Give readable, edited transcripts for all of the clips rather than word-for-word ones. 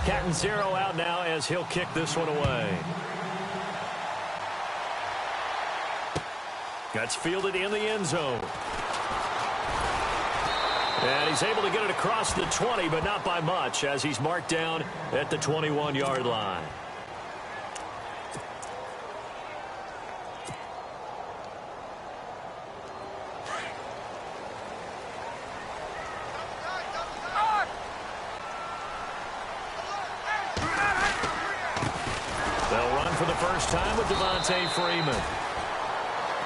Counting 0 out now as he'll kick this one away. That's fielded in the end zone. And he's able to get it across the 20, but not by much, as he's marked down at the 21-yard line. They'll run for the first time with Devontae Freeman.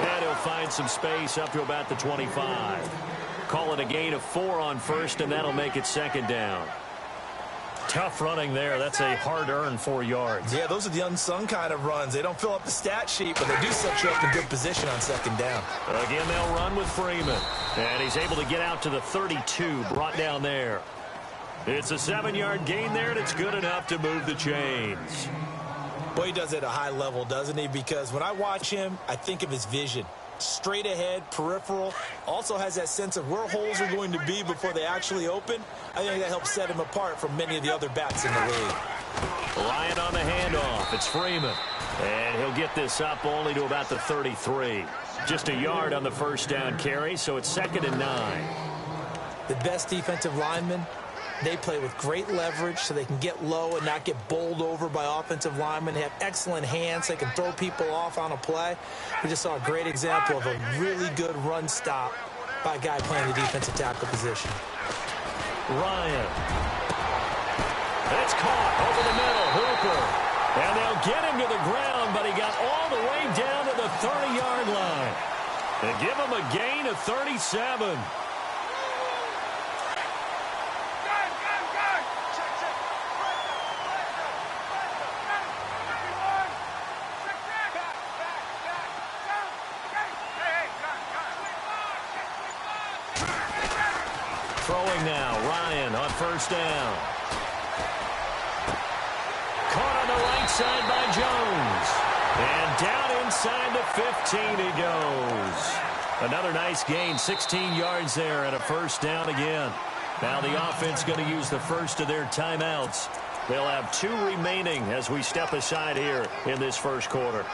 And he'll find some space up to about the 25. Call it a gain of 4 on first, and that'll make it second down. Tough running there. That's a hard-earned 4 yards. Yeah, those are the unsung kind of runs. They don't fill up the stat sheet, but they do set you up in good position on second down. Again, they'll run with Freeman. And he's able to get out to the 32, brought down there. It's a 7-yard gain there, and it's good enough to move the chains. Boy, he does it at a high level, doesn't he? Because when I watch him, I think of his vision. Straight ahead, peripheral, also has that sense of where holes are going to be before they actually open. I think that helps set him apart from many of the other backs in the league. Ryan on the handoff. It's Freeman. And he'll get this up only to about the 33. Just a yard on the first down carry, so it's 2nd and 9. The best defensive linemen, they play with great leverage so they can get low and not get bowled over by offensive linemen. They have excellent hands. They can throw people off on a play. We just saw a great example of a really good run stop by a guy playing the defensive tackle position. Ryan. It's caught over the middle. Hooper. And they'll get him to the ground, but he got all the way down to the 30-yard line. They give him a gain of 37. Throwing now, Ryan on first down. Caught on the right side by Jones. And down inside the 15 he goes. Another nice gain, 16 yards there and a first down again. Now the offense going to use the first of their timeouts. They'll have 2 remaining as we step aside here in this first quarter.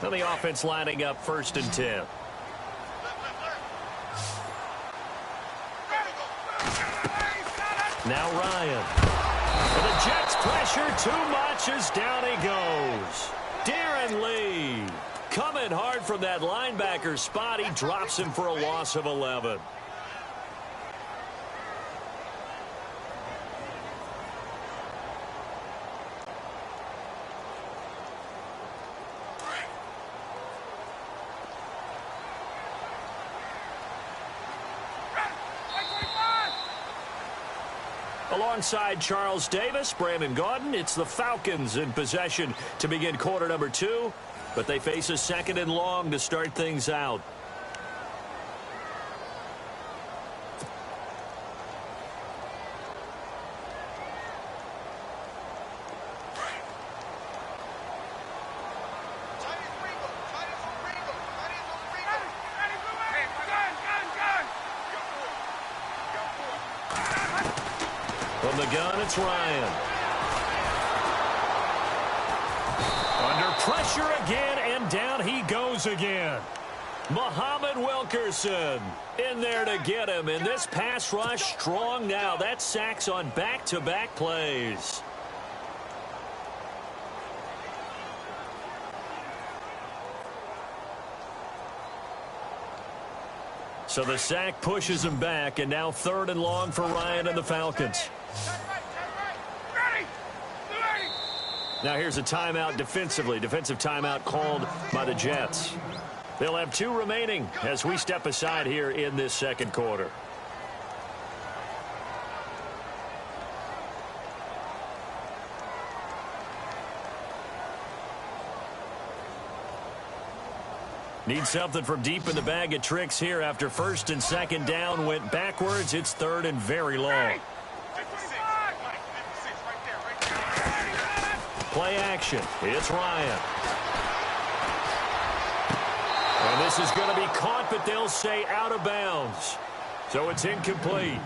Now the offense lining up 1st and 10. Now Ryan. And the Jets pressure too much as down he goes. Darren Lee coming hard from that linebacker spot. He drops him for a loss of 11. Alongside Charles Davis, Brandon Gaudin, it's the Falcons in possession to begin quarter number 2, but they face a 2nd and long to start things out. From the gun, it's Ryan. Under pressure again, and down he goes again. Muhammad Wilkerson in there to get him. And this pass rush strong now. That's sacks on back-to-back plays. So the sack pushes him back, and now 3rd and long for Ryan and the Falcons. Now here's a timeout defensively. Defensive timeout called by the Jets. They'll have 2 remaining as we step aside here in this second quarter. Need something from deep in the bag of tricks here after 1st and 2nd down went backwards. It's 3rd and very long. Play action. It's Ryan. And this is going to be caught, but they'll say out of bounds. So it's incomplete.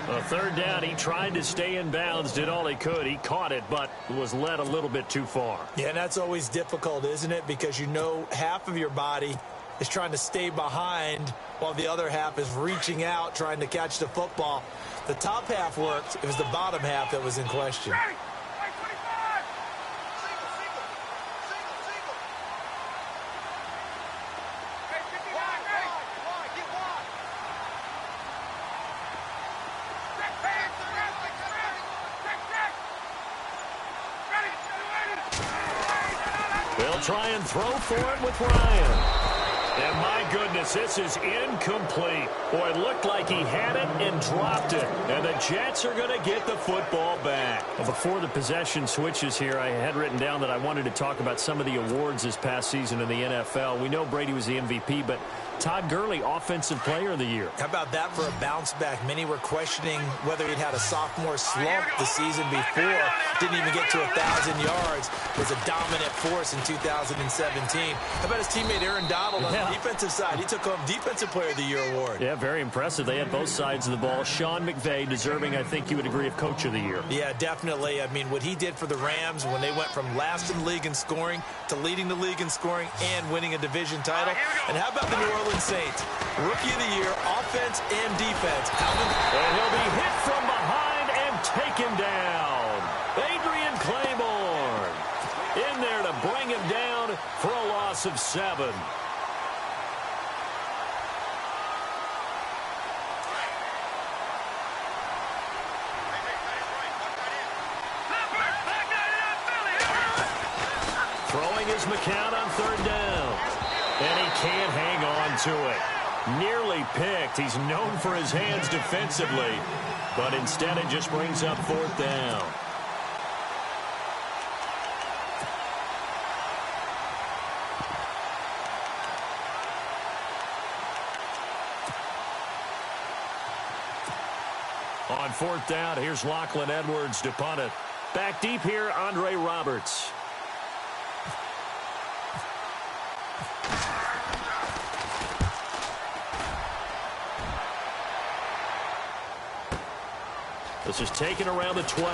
A third down, he tried to stay in bounds, did all he could. He caught it, but was led a little bit too far. Yeah, and that's always difficult, isn't it? Because you know half of your body is trying to stay behind while the other half is reaching out, trying to catch the football. The top half worked. It was the bottom half that was in question. They'll try and throw for it with Ryan. And my goodness, this is incomplete. Boy, it looked like he had it and dropped it. And the Jets are going to get the football back. Well, before the possession switches here, I had written down that I wanted to talk about some of the awards this past season in the NFL. We know Brady was the MVP, but Todd Gurley, Offensive Player of the Year. How about that for a bounce back? Many were questioning whether he'd had a sophomore slump the season before. Didn't even get to 1,000 yards. Was a dominant force in 2017. How about his teammate Aaron Donald on the defensive side? He took home Defensive Player of the Year award. Yeah, very impressive. They had both sides of the ball. Sean McVay deserving, I think you would agree, of Coach of the Year. Yeah, definitely. I mean, what he did for the Rams when they went from last in the league in scoring to leading the league in scoring and winning a division title. And how about the New Orleans Saints? Rookie of the Year, offense and defense. And he'll be hit from behind and taken down. Adrian Claiborne in there to bring him down for a loss of 7. Throwing his McCown on third down. And he can't hang on to it. Nearly picked. He's known for his hands defensively. But instead it just brings up fourth down. On fourth down, here's Lachlan Edwards to punt it. Back deep here, Andre Roberts. This is taken around the 12.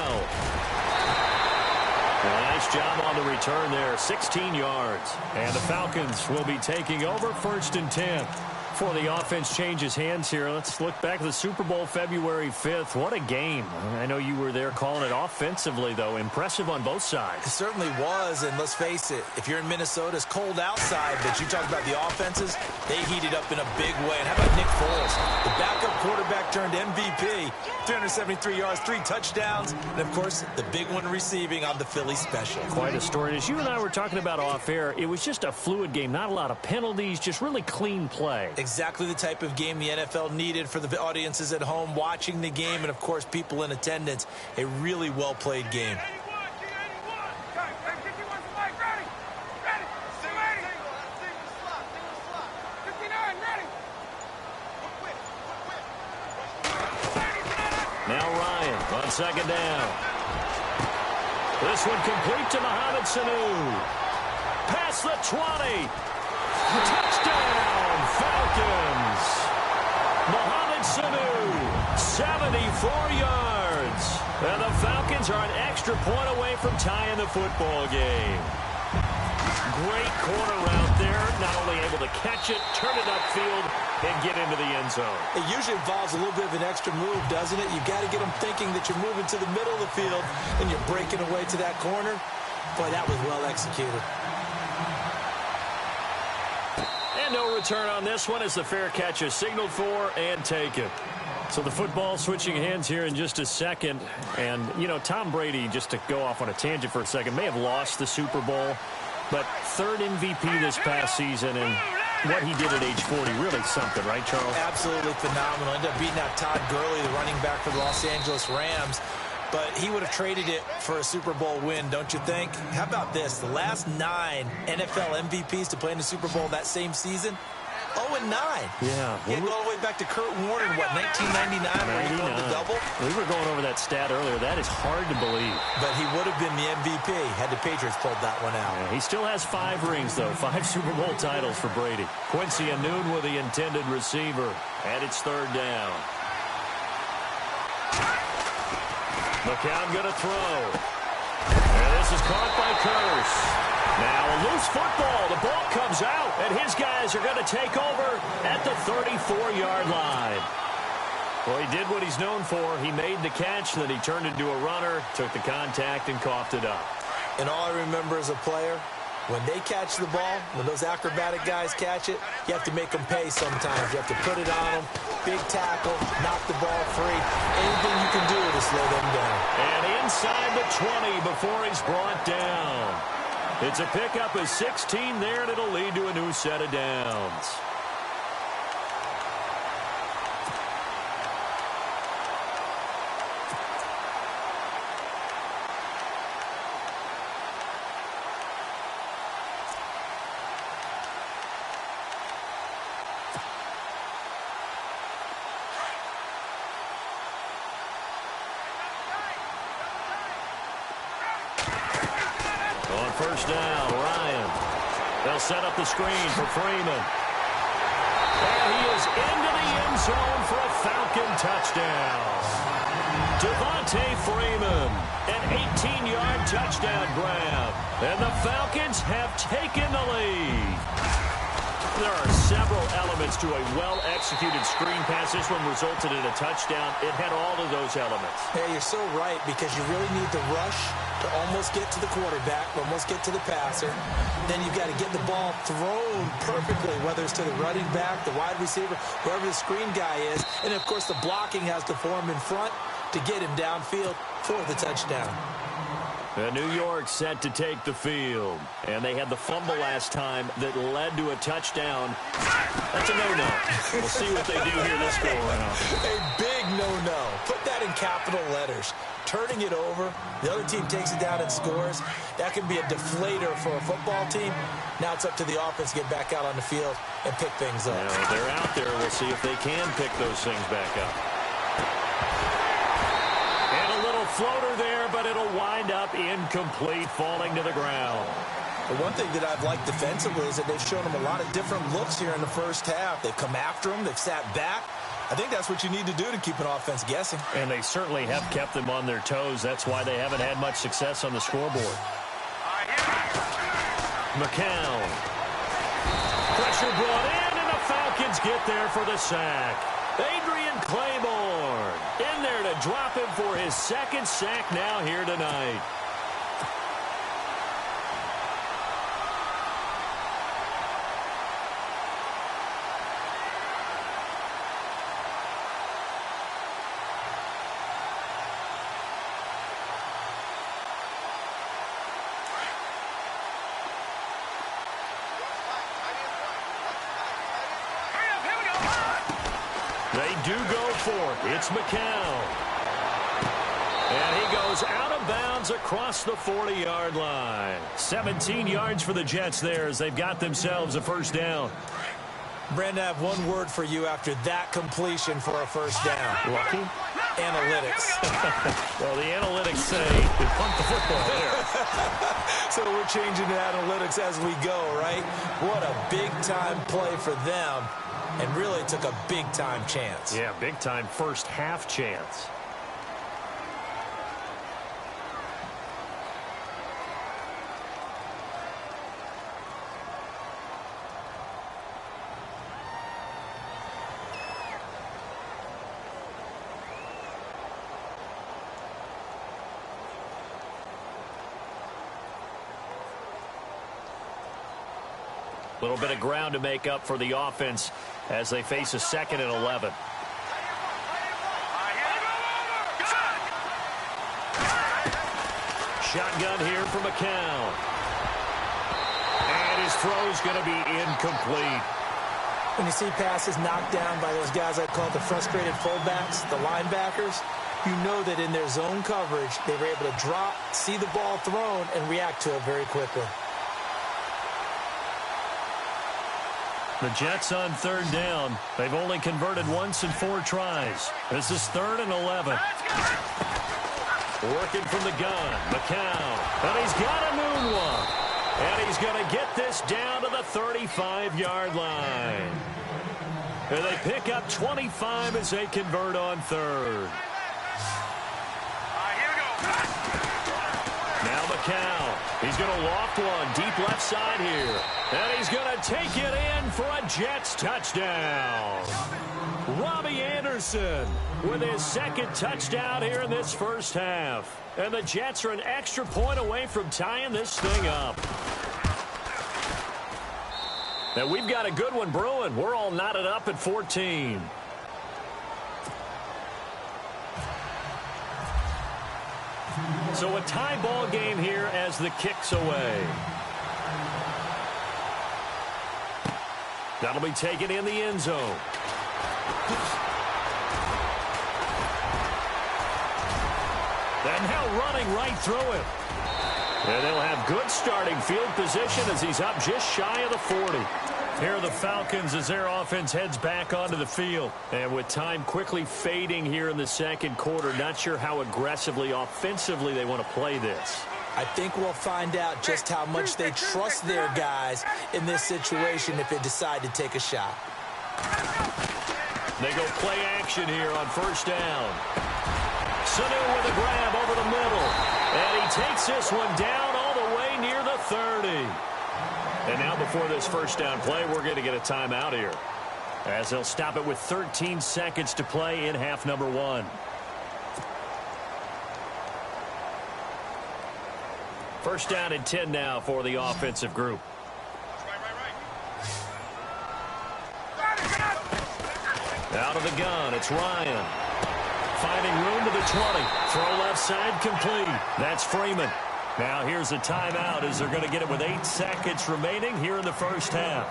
Well, nice job on the return there. 16 yards. And the Falcons will be taking over 1st and 10. Before the offense changes hands here, let's look back at the Super Bowl February 5th. What a game. I know you were there calling it offensively, though. Impressive on both sides. It certainly was, and let's face it, if you're in Minnesota, it's cold outside, but you talk about the offenses, they heated up in a big way. And how about Nick Foles? The backup quarterback turned MVP, 373 yards, 3 touchdowns, and, of course, the big one receiving on the Philly special. Quite a story. As you and I were talking about off air, it was just a fluid game, not a lot of penalties, just really clean play. Exactly the type of game the NFL needed for the audiences at home watching the game and, of course, people in attendance. A really well-played game. Now Ryan on second down. This one complete to Mohamed Sanu. Past the 20. Touchdown, Falcons. Mohamed Sanu, 74 yards. And the Falcons are an extra point away from tying the football game. Great corner route there. Not only able to catch it, turn it upfield, and get into the end zone. It usually involves a little bit of an extra move, doesn't it? You've got to get them thinking that you're moving to the middle of the field and you're breaking away to that corner. Boy, that was well executed. And no return on this one as the fair catch is signaled for and taken. So the football switching hands here in just a second. And, you know, Tom Brady, just to go off on a tangent for a second, may have lost the Super Bowl, but 3rd MVP this past season, and what he did at age 40, really something, right, Charles? Absolutely phenomenal. Ended up beating out Todd Gurley, the running back for the Los Angeles Rams. But he would have traded it for a Super Bowl win, don't you think? How about this? The last 9 NFL MVPs to play in the Super Bowl that same season, 0-9. Yeah. He had to go all the way back to Kurt Warner in, what, 1999 where he won the double? We were going over that stat earlier. That is hard to believe. But he would have been the MVP had the Patriots pulled that one out. Yeah, he still has 5 rings, though. 5 Super Bowl titles for Brady. Quincy Anoon with the intended receiver. And it's 3rd down. McCown going to throw. And this is caught by Curse. Now a loose football. The ball comes out, and his guys are going to take over at the 34-yard line. Well, he did what he's known for. He made the catch, then he turned into a runner, took the contact, and coughed it up. And all I remember as a player, when they catch the ball, when those acrobatic guys catch it, you have to make them pay sometimes. You have to put it on them, big tackle, knock the ball free. Anything you can do to slow them down. And inside the 20 before he's brought down. It's a pickup of 16 there, and it'll lead to a new set of downs. First down, Ryan. They'll set up the screen for Freeman. And he is into the end zone for a Falcon touchdown. Devontae Freeman, an 18-yard touchdown grab. And the Falcons have taken the lead. There are several elements to a well-executed screen pass. This one resulted in a touchdown. It had all of those elements. Hey, you're so right, because you really need the rush to almost get to the quarterback, almost get to the passer. Then you've got to get the ball thrown perfectly, whether it's to the running back, the wide receiver, whoever the screen guy is. And, of course, the blocking has to form in front to get him downfield for the touchdown. And New York set to take the field. And they had the fumble last time that led to a touchdown. That's a no-no. We'll see what they do here this go-around. A big no-no. Put that in capital letters. Turning it over, the other team takes it down and scores. That can be a deflator for a football team. Now it's up to the offense to get back out on the field and pick things up. Now, they're out there. We'll see if they can pick those things back up. Floater there, but it'll wind up incomplete, falling to the ground. The one thing that I've liked defensively is that they've shown them a lot of different looks here in the first half. They've come after them. They've sat back. I think that's what you need to do to keep an offense guessing. And they certainly have kept them on their toes. That's why they haven't had much success on the scoreboard. McCown. Pressure brought in, and the Falcons get there for the sack. Adrian Claiborne in there to drop him for his 2nd sack now here tonight. They do go for it. It's McCown. And he goes out of bounds across the 40-yard line. 17 yards for the Jets there as they've got themselves a first down. Brandon, I have one word for you after that completion for a first down. Lucky? Analytics. Well, the analytics say they pumped the football there. So we're changing to analytics as we go, right? What a big-time play for them. And really took a big-time chance. Yeah, big-time first half chance. A little bit of ground to make up for the offense as they face a 2nd and 11. Shotgun here for McCown. And his throw's going to be incomplete. When you see passes knocked down by those guys I call the frustrated fullbacks, the linebackers, you know that in their zone coverage, they were able to drop, see the ball thrown, and react to it very quickly. The Jets on third down. They've only converted once in 4 tries. This is 3rd and 11. Working from the gun, McCown. And he's got a moonwalk. And he's going to get this down to the 35-yard line. And they pick up 25 as they convert on 3rd. Now McCown. He's going to loft one deep left side here. And he's going to take it in for a Jets touchdown. Robbie Anderson with his 2nd touchdown here in this first half. And the Jets are an extra point away from tying this thing up. Now we've got a good one brewing. We're all knotted up at 14. So a tie ball game here as the kick's away. That'll be taken in the end zone. And now running right through it. And they'll have good starting field position as he's up just shy of the 40. Here are the Falcons as their offense heads back onto the field. And with time quickly fading here in the second quarter, not sure how aggressively, offensively they want to play this. I think we'll find out just how much they trust their guys in this situation if they decide to take a shot. They go play action here on first down. Sanu with a grab over the middle. And he takes this one down all the way near the 30. And now before this first down play, we're going to get a timeout here, as they'll stop it with 13 seconds to play in half number 1. First down and 10 now for the offensive group. Out of the gun, it's Ryan. Finding room to the 20. Throw left side complete. That's Freeman. Now here's a timeout as they're going to get it with 8 seconds remaining here in the first half.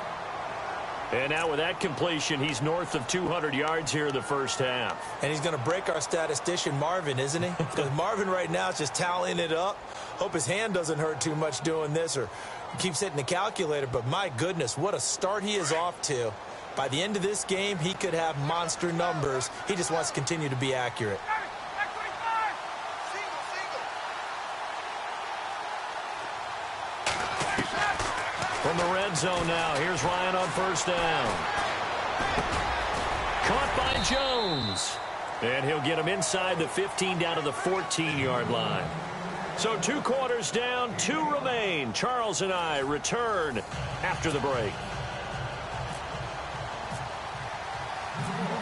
And now with that completion, he's north of 200 yards here in the first half. And he's going to break our statistician Marvin, isn't he? Because Marvin right now is just tallying it up. Hope his hand doesn't hurt too much doing this or keeps hitting the calculator. But my goodness, what a start he is off to. By the end of this game, he could have monster numbers. He just wants to continue to be accurate. From the red zone now, here's Ryan on first down. Caught by Jones. And he'll get him inside the 15 down to the 14-yard line. So 2 quarters down, 2 remain. Charles and I return after the break.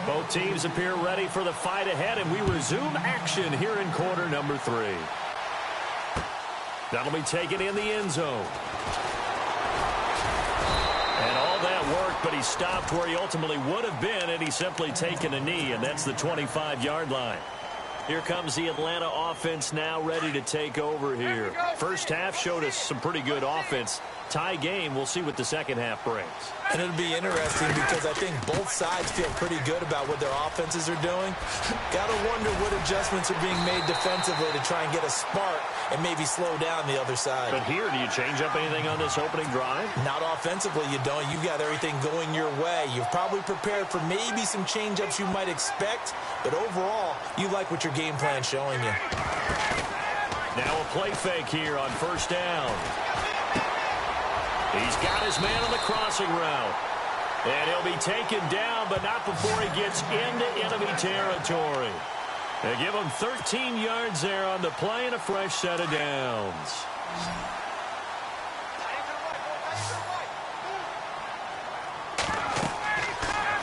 Both teams appear ready for the fight ahead, and we resume action here in quarter number 3. That'll be taken in the end zone. And all that worked, but he stopped where he ultimately would have been had he simply taken a knee, and that's the 25-yard line. Here comes the Atlanta offense now ready to take over here. First half showed us some pretty good offense. Tie game, we'll see what the second half brings. And it'll be interesting because I think both sides feel pretty good about what their offenses are doing. Got to wonder what adjustments are being made defensively to try and get a spark and maybe slow down the other side. But here, do you change up anything on this opening drive? Not offensively, you don't. You've got everything going your way. You've probably prepared for maybe some change-ups you might expect, but overall, you like what your game plan's showing you. Now a play fake here on first down. He's got his man on the crossing route. And he'll be taken down, but not before he gets into enemy territory. They give him 13 yards there on the play and a fresh set of downs.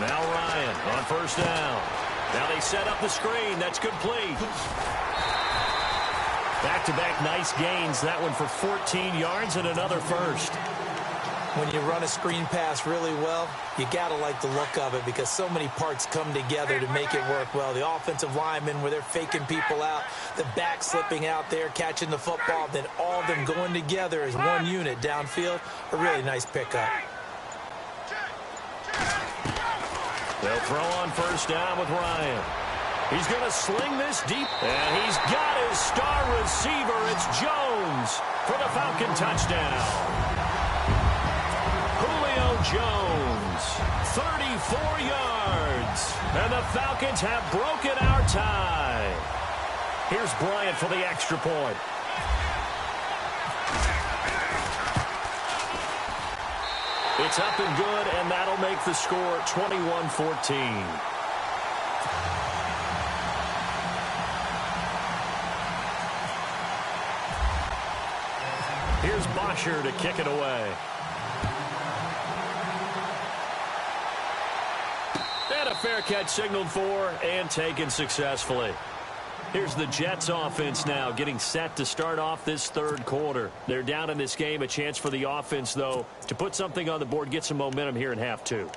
Now Ryan on first down. Now they set up the screen. That's complete. Back-to-back nice gains. That one for 14 yards and another first. When you run a screen pass really well, you got to like the look of it because so many parts come together to make it work well. The offensive linemen where they're faking people out, the back slipping out there, catching the football, then all of them going together as one unit downfield. A really nice pickup. They'll throw on first down with Ryan. He's going to sling this deep, and he's got his star receiver. It's Jones for the Falcon touchdown. Jones. 34 yards. And the Falcons have broken our tie. Here's Bryant for the extra point. It's up and good, and that'll make the score 21-14. Here's Bosher to kick it away. And a fair catch signaled for and taken successfully. Here's the Jets offense now getting set to start off this third quarter. They're down in this game. A chance for the offense, though, to put something on the board, get some momentum here in half two.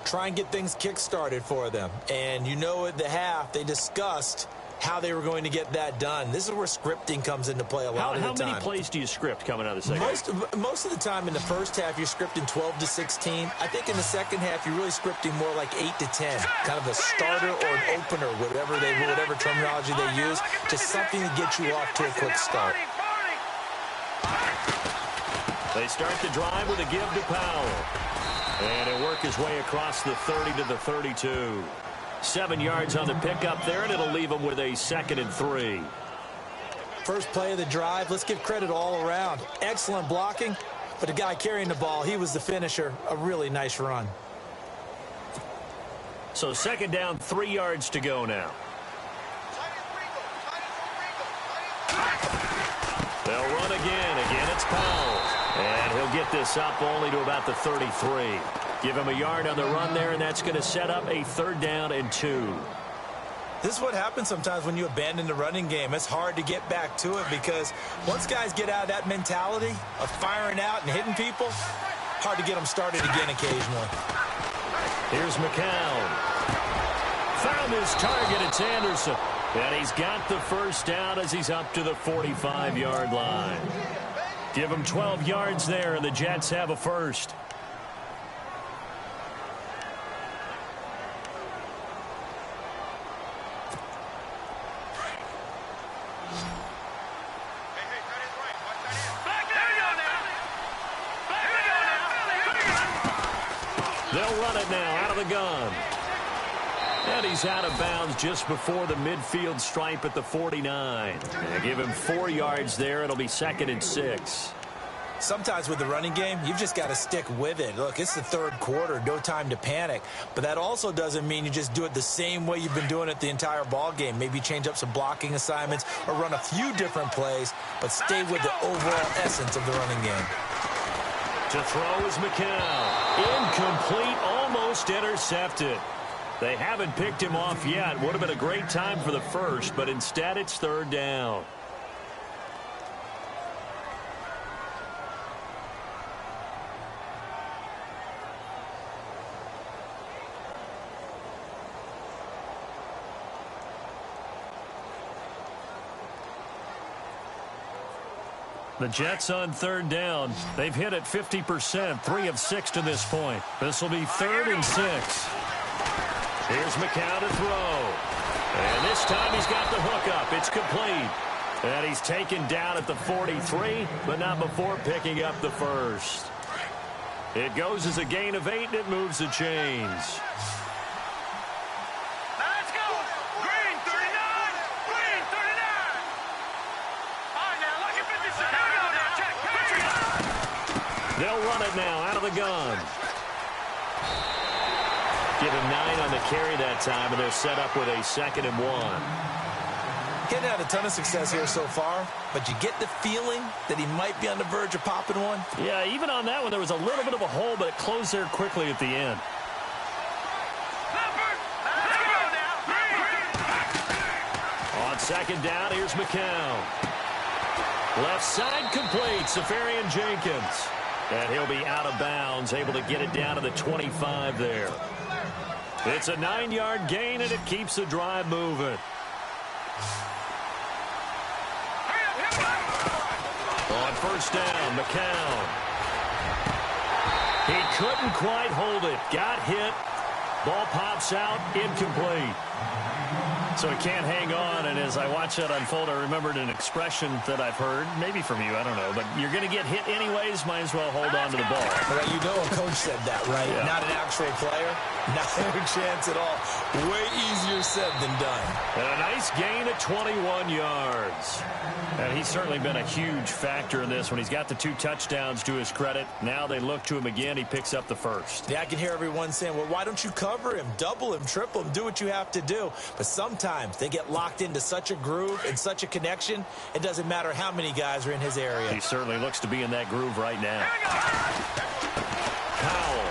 Try and get things kick-started for them. And you know at the half, they discussed how they were going to get that done. This is where scripting comes into play a lot of the time. How many plays do you script coming out of the second? Most of the time in the first half, you're scripting 12 to 16. I think in the second half, you're really scripting more like 8 to 10. Kind of a starter or an opener, whatever terminology they use. Just something to get you off to a quick start. They start the drive with a give to Powell. And he'll work his way across the 30 to the 32. 7 yards on the pickup there, and it'll leave him with a 2nd and 3. First play of the drive, let's give credit all around. Excellent blocking, but the guy carrying the ball, he was the finisher. A really nice run. So 2nd down, 3 yards to go now. They'll run again. Again, it's Powell. And he'll get this up only to about the 33. Give him a yard on the run there, and that's going to set up a 3rd down and 2. This is what happens sometimes when you abandon the running game. It's hard to get back to it because once guys get out of that mentality of firing out and hitting people, hard to get them started again occasionally. Here's McCown. Found his target. It's Anderson. And he's got the 1st down as he's up to the 45-yard line. Give him 12 yards there, and the Jets have a 1st. They'll run it now out of the gun. And he's out of bounds just before the midfield stripe at the 49. And give him 4 yards there. It'll be 2nd and 6. Sometimes with the running game, you've just got to stick with it. Look, it's the 3rd quarter, no time to panic. But that also doesn't mean you just do it the same way you've been doing it the entire ball game. Maybe change up some blocking assignments or run a few different plays, but stay with the overall essence of the running game. To throw is McCown. Incomplete, almost intercepted. They haven't picked him off yet. Would have been a great time for the 1st, but instead it's 3rd down. The Jets on 3rd down. They've hit it 50%, 3 of 6 to this point. This will be 3rd and 6. Here's McCown to throw. And this time he's got the hook up. It's complete. And he's taken down at the 43, but not before picking up the 1st. It goes as a gain of 8, and it moves the chains. Let's go. Green 39. Green 39. All right, now, look at 57. Here we go now. Check. They'll run it now out of the gun. Give him 9 on the carry that time, and they're set up with a 2nd and 1. Getting had a ton of success here so far, but you get the feeling that he might be on the verge of popping one. Yeah, even on that one, there was a little bit of a hole, but it closed there quickly at the end. On 2nd down, here's McCown. Left side complete, Safarian Jenkins. And he'll be out of bounds, able to get it down to the 25 there. It's a 9-yard gain, and it keeps the drive moving. On 1st down, McCown. He couldn't quite hold it. Got hit. Ball pops out, incomplete. So he can't hang on, and as I watch that unfold, I remembered an expression that I've heard, maybe from you, I don't know, but you're going to get hit anyways, might as well hold on to the ball. Well, you know a coach said that, right? Yeah. Not an actual player. Not a chance at all. Way easier said than done. And a nice gain of 21 yards. And he's certainly been a huge factor in this when he's got the 2 touchdowns to his credit. Now they look to him again. He picks up the first. Yeah, I can hear everyone saying, well, why don't you cover him, double him, triple him, do what you have to do. But sometimes they get locked into such a groove and such a connection, it doesn't matter how many guys are in his area. He certainly looks to be in that groove right now. Powell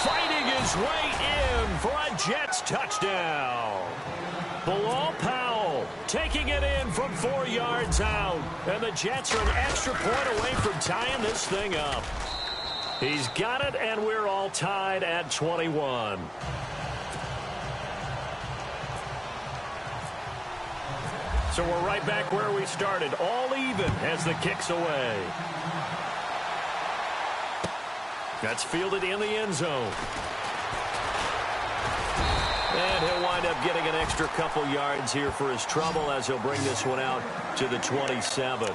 fighting his way in for a Jets touchdown. Bilal Powell taking it in from 4 yards out. And the Jets are an extra point away from tying this thing up. He's got it, and we're all tied at 21. So we're right back where we started, all even as the kick's away. That's fielded in the end zone. And he'll wind up getting an extra couple yards here for his trouble as he'll bring this one out to the 27.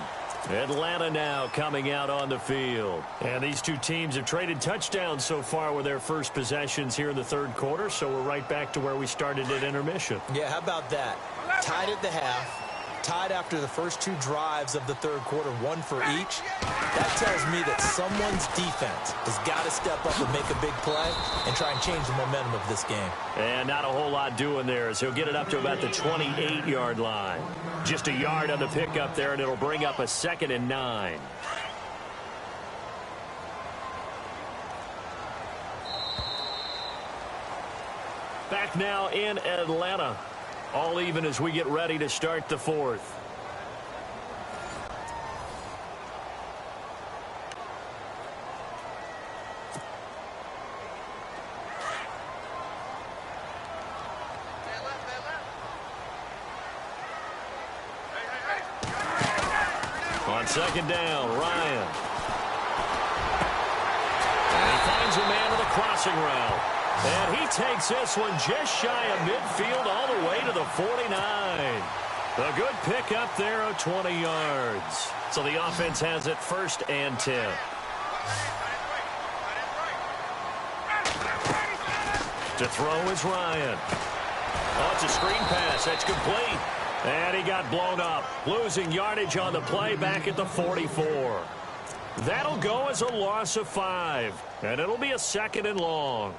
Atlanta now coming out on the field. And these two teams have traded touchdowns so far with their first possessions here in the third quarter, so we're right back to where we started at intermission. Yeah, how about that? Tied at the half. Tied after the first 2 drives of the third quarter, 1 for each. That tells me that someone's defense has got to step up and make a big play and try and change the momentum of this game. And not a whole lot doing there as he'll get it up to about the 28-yard line. Just a yard on the pickup there, and it'll bring up a 2nd and 9. Back now in Atlanta. All even as we get ready to start the fourth. On 2nd down, Ryan. And he finds a man on the crossing route. And he takes this one just shy of midfield all the way to the 49. A good pickup there of 20 yards. So the offense has it 1st and 10. To throw is Ryan. Oh, it's a screen pass. That's complete. And he got blown up. Losing yardage on the play back at the 44. That'll go as a loss of 5. And it'll be a 2nd and long.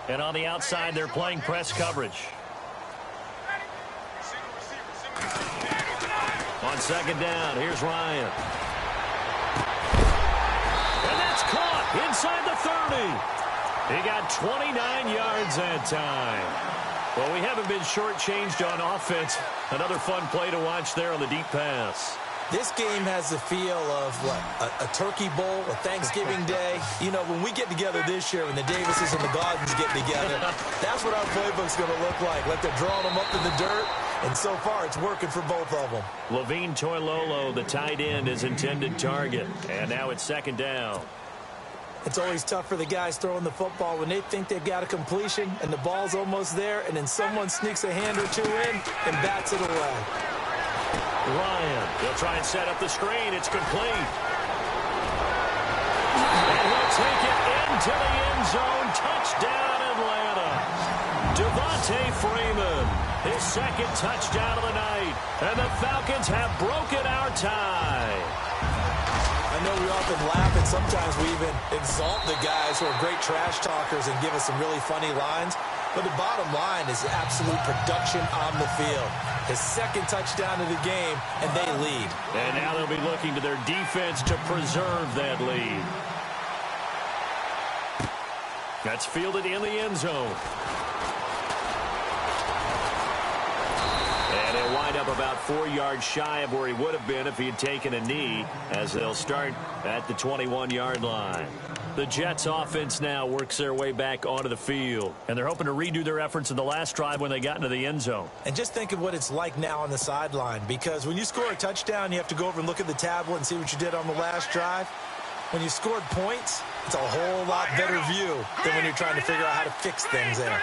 And on the outside, they're playing press coverage. On 2nd down, here's Ryan. And that's caught inside the 30. He got 29 yards that time. Well, we haven't been shortchanged on offense. Another fun play to watch there on the deep pass. This game has the feel of, what, a turkey bowl, a Thanksgiving day. You know, when we get together this year, when the Davises and the Gardens get together, that's what our playbook's going to look like. Like they're drawing them up in the dirt, and so far it's working for both of them. Levine Toilolo, the tight end, is intended target. And now it's 2nd down. It's always tough for the guys throwing the football when they think they've got a completion and the ball's almost there, and then someone sneaks a hand or 2 in and bats it away. Ryan, he'll try and set up the screen. It's complete. And he'll take it into the end zone. Touchdown, Atlanta. Devontae Freeman, his 2nd touchdown of the night. And the Falcons have broken our tie. I know we often laugh, and sometimes we even exalt the guys who are great trash talkers and give us some really funny lines. But the bottom line is absolute production on the field. His 2nd touchdown of the game, and they lead. And now they'll be looking to their defense to preserve that lead. That's fielded in the end zone. And he'll wind up about 4 yards shy of where he would have been if he had taken a knee, as they'll start at the 21-yard line. The Jets offense now works their way back onto the field, and they're hoping to redo their efforts in the last drive when they got into the end zone. And just think of what it's like now on the sideline, because when you score a touchdown, you have to go over and look at the tablet and see what you did on the last drive. When you scored points, it's a whole lot better view than when you're trying to figure out how to fix things there.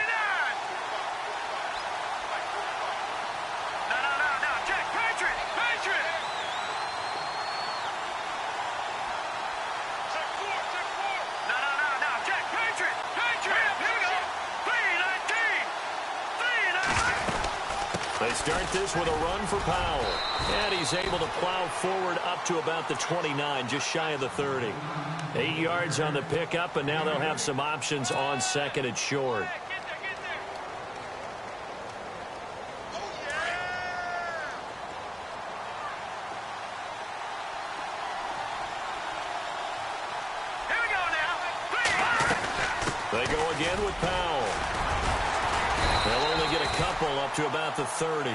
They start this with a run for Powell. And he's able to plow forward up to about the 29, just shy of the 30. 8 yards on the pickup, and now they'll have some options on second and short. They go again with Powell. They'll only get a couple up to about the 30.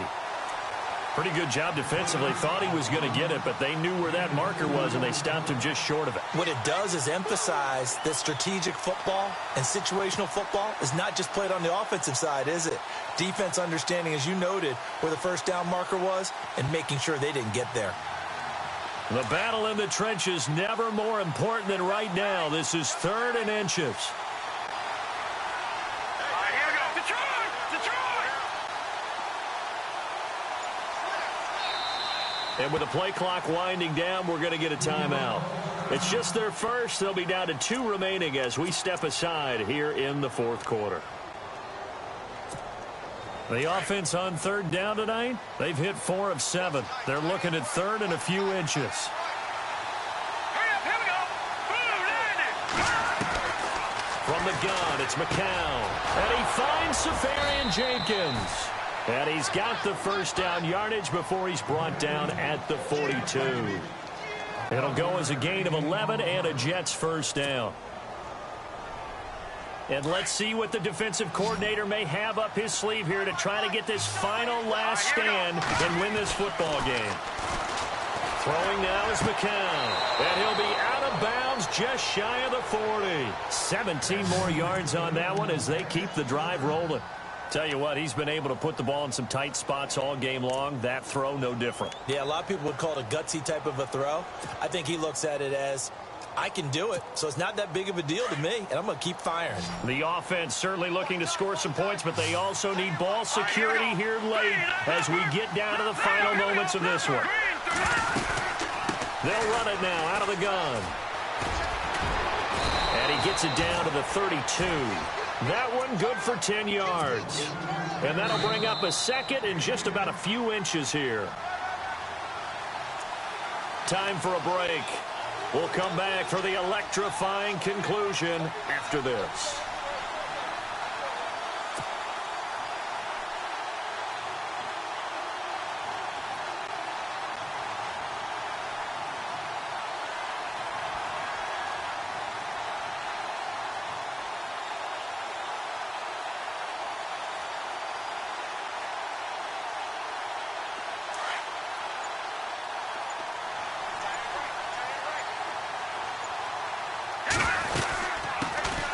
Pretty good job defensively. Thought he was going to get it, but they knew where that marker was, and they stopped him just short of it. What it does is emphasize that strategic football and situational football is not just played on the offensive side, is it? Defense understanding, as you noted, where the first down marker was and making sure they didn't get there. The battle in the trenches never more important than right now. This is 3rd and inches. And with the play clock winding down, we're going to get a timeout. It's just their first. They'll be down to 2 remaining as we step aside here in the 4th quarter. The offense on 3rd down tonight, they've hit 4 of 7. They're looking at 3rd and a few inches. From the gun, it's McCown. And he finds Safarian Jenkins. And he's got the first down yardage before he's brought down at the 42. It'll go as a gain of 11 and a Jets first down. And let's see what the defensive coordinator may have up his sleeve here to try to get this final last stand and win this football game. Throwing now is McCown. And he'll be out of bounds just shy of the 40. 17 more yards on that one as they keep the drive rolling. Tell you what, he's been able to put the ball in some tight spots all game long. That throw, no different. Yeah, a lot of people would call it a gutsy type of a throw. I think he looks at it as, I can do it, so it's not that big of a deal to me, and I'm going to keep firing. The offense certainly looking to score some points, but they also need ball security here late as we get down to the final moments of this one. They'll run it now out of the gun. And he gets it down to the 32. That one good for 10 yards. And that'll bring up a second and just about a few inches here. Time for a break. We'll come back for the electrifying conclusion after this.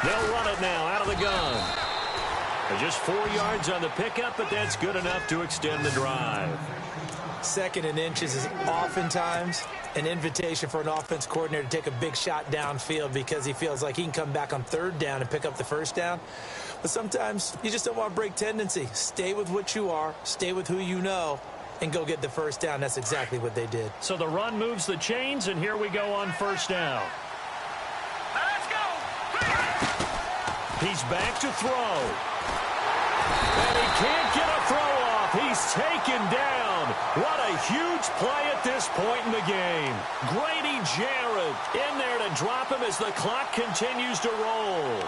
They'll run it now out of the gun. They're just 4 yards on the pickup, but that's good enough to extend the drive. 2nd and inches is oftentimes an invitation for an offense coordinator to take a big shot downfield because he feels like he can come back on 3rd down and pick up the first down. But sometimes you just don't want to break tendency. Stay with what you are, stay with who you know, and go get the first down. That's exactly what they did. So the run moves the chains, and here we go on first down. He's back to throw. And he can't get a throw off. He's taken down. What a huge play at this point in the game. Grady Jarrett in there to drop him as the clock continues to roll.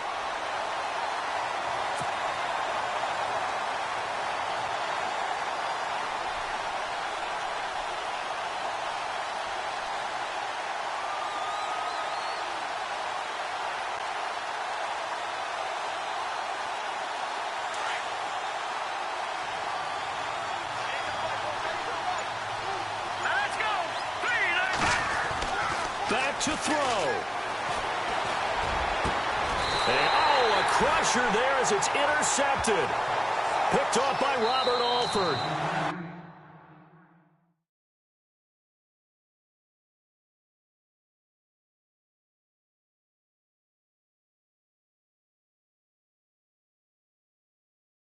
Back to throw. And, oh, a crusher there as it's intercepted. Picked off by Robert Alford.